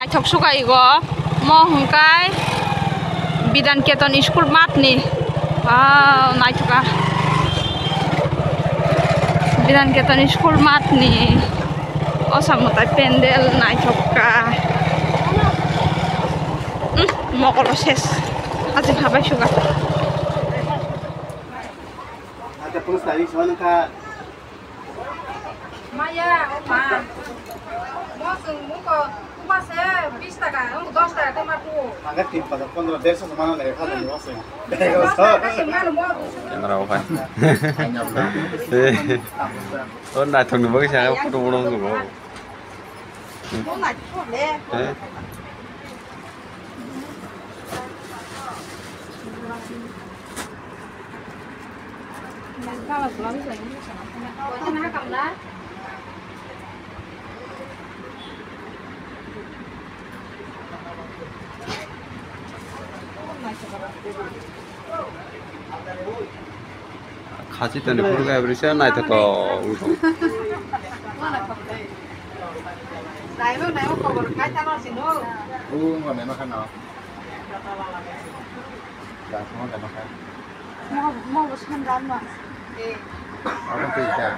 Thok suka igo mo hungkai bidan keton school mat ni naithoka bidan keton school mat ni osamutai pendel naithoka mokolo ses aji bhabai suga ada terus tadi soalnya kak Maya, Oma. Muko, kumase 20 taka, 10 taka tema tu. agak tim pada 15 semana dari kata di waseng. Camera off है ना थोड़ी बहुत सारा photo बनाऊंगा वो खाची तो नहीं पूरा एवरी से ना तो को nggak enak kan no. Jangan semua enak kan. Orang tidak.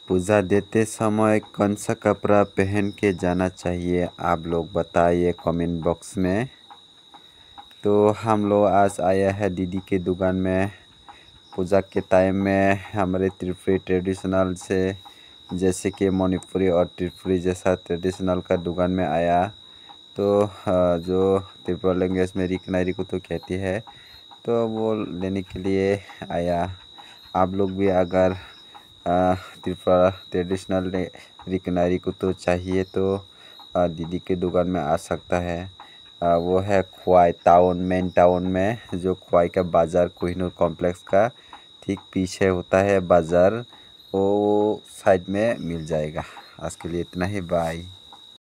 पूजा देते समय कौन सा कपड़ा पहन के जाना चाहिए आप लोग बताइए कमेंट बॉक्स में। तो हम लोग आज आया है दीदी के दुकान में पूजा के टाइम में हमारे त्रिपुरी ट्रेडिशनल से जैसे कि मणिपुरी और त्रिपुरी जैसा ट्रेडिशनल का दुकान में आया। तो जो त्रिपुरा लैंग्वेज में रिकनारी को तो कहती है तो वो लेने के लिए आया। आप लोग भी अगर त्रिपुरा ट्रेडिशनल रिकनारी को तो चाहिए तो दीदी के दुकान में आ सकता है। वो है ख्वाई टाउन मेन टाउन में जो ख्वाई का बाज़ार कोहिनूर कॉम्प्लेक्स का ठीक पीछे होता है बाज़ार वो साइड में मिल जाएगा। आज के लिए इतना ही बाय।